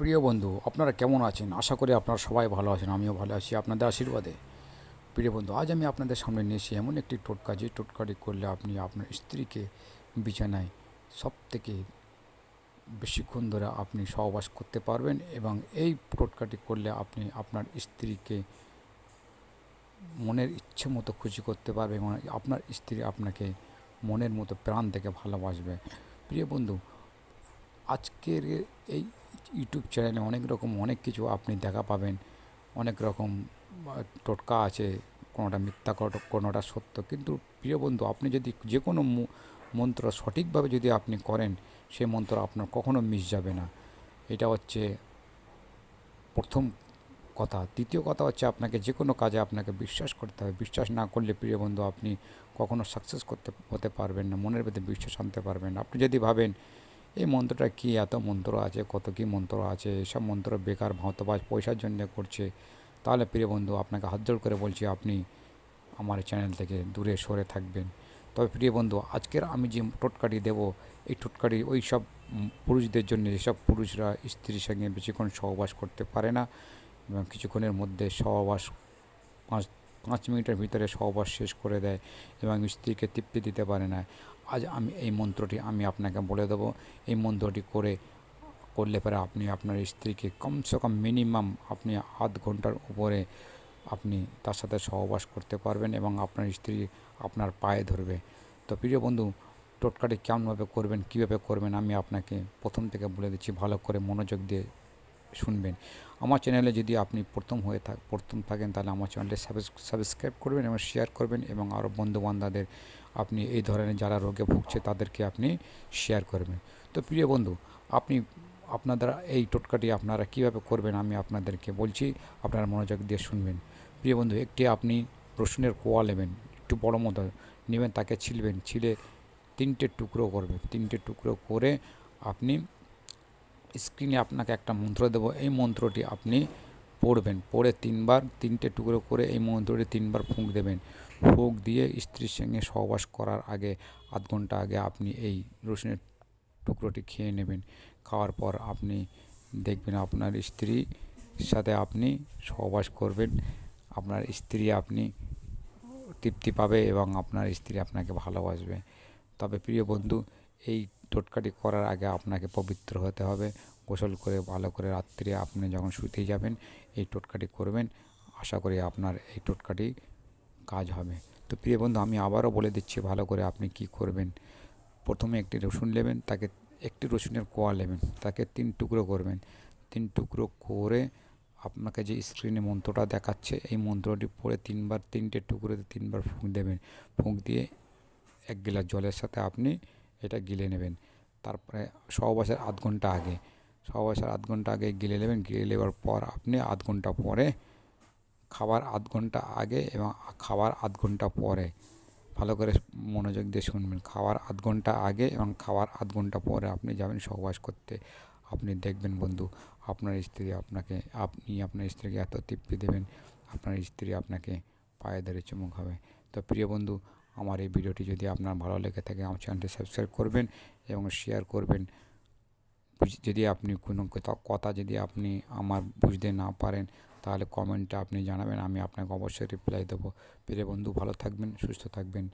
প্রিয় বন্ধু, আপনারা কেমন আছেন? আশা করি আপনারা সবাই ভালো আছেন। আমিও ভালো আছি আপনাদের আশীর্বাদে। প্রিয় বন্ধু, আজ আমি আপনাদের সামনে নিয়ে এসেছি এমন একটি টোটকা, যে টোটকাটি করলে আপনি আপনার স্ত্রীকে বিছানায় সব থেকে বেশিক্ষণ ধরে আপনি সহবাস করতে পারবেন, এবং এই টোটকাটি করলে আপনি আপনার স্ত্রীকে মনের ইচ্ছে মতো খুশি করতে পারবে, এবং আপনার স্ত্রী আপনাকে মনের মতো প্রাণ থেকে ভালোবাসবে। প্রিয় বন্ধু, আজকের এই ইউটিউব চ্যানেলে অনেক কিছু আপনি দেখা পাবেন। অনেক রকম টোটকা আছে, কোনোটা মিথ্যা, কোনোটা সত্য। কিন্তু প্রিয় বন্ধু, আপনি যদি যে কোনো মন্ত্র সঠিকভাবে যদি আপনি করেন, সেই মন্ত্র আপনার কখনো মিস যাবে না। এটা হচ্ছে প্রথম কথা। দ্বিতীয় কথা হচ্ছে, আপনাকে যে কোনো কাজে আপনাকে বিশ্বাস করতে হবে। বিশ্বাস না করলে প্রিয় বন্ধু, আপনি কখনো সাকসেস হতে পারবেন না, মনের ভেতরে বিশ্বাস আনতে পারবেন না। আপনি যদি ভাবেন এই মন্ত্রটা কী, এত মন্ত্র আছে, কত কী মন্ত্র আছে, এসব মন্ত্র বেকার, ভাঁতবাজ, পয়সার জন্য করছে, তাহলে প্রিয় বন্ধু আপনাকে হাত জোড় করে বলছি, আপনি আমার চ্যানেল থেকে দূরে সরে থাকবেন। তবে প্রিয় বন্ধু, আজকের আমি যে টোটকাটি দেব, এই টোটকাটি ওই সব পুরুষদের জন্য, যেসব পুরুষরা স্ত্রীর সঙ্গে বেশিক্ষণ সহবাস করতে পারে না, এবং কিছুক্ষণের মধ্যে সহবাস, পাঁচ 5 মিনিটের ভিতরে সহবাস শেষ করে দেয় এবং স্ত্রীকে তৃপ্তি দিতে পারে না। আজ আমি এই মন্ত্রটি আমি আপনাকে বলে দেবো। এই মন্ত্রটি করলে পরে আপনি আপনার স্ত্রীকে কমসে কম মিনিমাম আপনি আধ ঘন্টার উপরে আপনি তার সাথে সহবাস করতে পারবেন, এবং আপনার স্ত্রী আপনার পায়ে ধরবে। তো প্রিয় বন্ধু, টোটকাটি কেমনভাবে করবেন, কীভাবে করবেন, আমি আপনাকে প্রথম থেকে বলে দিচ্ছি, ভালো করে মনোযোগ দিয়ে শুনবেন। আমার চ্যানেলে যদি আপনি প্রথম থাকেন, তাহলে আমার চ্যানেলটি সাবস্ক্রাইব করবেন এবং শেয়ার করবেন, এবং আরও বন্ধুবান্ধবদের আপনি এই ধরনের যারা রোগে ভুগছে তাদেরকে আপনি শেয়ার করবেন। তো প্রিয় বন্ধু, আপনি আপনারা এই টোটকাটি আপনারা কীভাবে করবেন আমি আপনাদেরকে বলছি, আপনারা মনোযোগ দিয়ে শুনবেন। প্রিয় বন্ধু, একটি আপনি রসুনের কোয়া নেবেন, একটু বড় মতো নেবেন, তাকে ছিলে 3টে টুকরো করবেন। 3টে টুকরো করে আপনি স্ক্রিনে আপনাকে একটা মন্ত্র দেবো, এই মন্ত্রটি আপনি পড়বেন। পড়ে 3বার, 3টে টুকরো করে এই মন্ত্রটি 3বার ফুঁক দেবেন। ফুঁক দিয়ে স্ত্রীর সঙ্গে সহবাস করার আগে, আধ ঘন্টা আগে আপনি এই রসুনের টুকরোটি খেয়ে নেবেন। খাওয়ার পর আপনি দেখবেন আপনার স্ত্রীর সাথে আপনি সহবাস করবেন, আপনার স্ত্রী আপনি তৃপ্তি পাবে এবং আপনার স্ত্রী আপনাকে ভালোবাসবে। তবে প্রিয় বন্ধু, এই টোটকাটি করার আগে আপনাকে পবিত্র হতে হবে। গোসল করে ভালো করে রাত্রে আপনি যখন শুতে যাবেন, এই টোটকাটি করবেন। আশা করি আপনার এই টোটকাটি কাজ হবে। তো প্রিয় বন্ধু, আমি আবারও বলে দিচ্ছি ভালো করে আপনি কি করবেন। প্রথমে একটি রসুন নেবেন, তাকে একটি রসুনের কোয়া নেবেন, তাকে 3 টুকরো করবেন। 3 টুকরো করে আপনাকে যে স্ক্রিনে মন্ত্রটা দেখাচ্ছে, এই মন্ত্রটি পড়ে 3বার, 3টে টুকরোতে 3বার ফুঁক দেবেন। ফুঁক দিয়ে 1 গ্লাস জলের সাথে আপনি এটা গিলে নেবেন। তারপরে সহবাসের আধ ঘন্টা আগে গিলে নেবেন। গিলে নেওয়ার পর আপনি আধ ঘন্টা পরে, খাবার আধ ঘন্টা আগে এবং খাবার আধ ঘন্টা পরে, ভালো করে মনোযোগ দিয়ে শুনবেন, খাওয়ার আধ ঘন্টা আগে এবং খাওয়ার আধ ঘন্টা পরে আপনি যাবেন সহবাস করতে। আপনি দেখবেন বন্ধু, আপনি আপনার স্ত্রীকে এত তৃপ্তি দেবেন, আপনার স্ত্রী আপনাকে পায়ে ধরে চুমু খাবে। তো প্রিয় বন্ধু, আমার এই ভিডিওটি যদি আপনার ভালো লেগে থাকে, আমার চ্যানেলটি সাবস্ক্রাইব করবেন এবং শেয়ার করবেন। যদি আপনি কোনো কথা যদি আপনি আমার বুঝতে না পারেন, তাহলে কমেন্টে আপনি জানাবেন, আমি আপনাকে অবশ্যই রিপ্লাই দেবো। প্রিয় বন্ধু, ভালো থাকবেন, সুস্থ থাকবেন।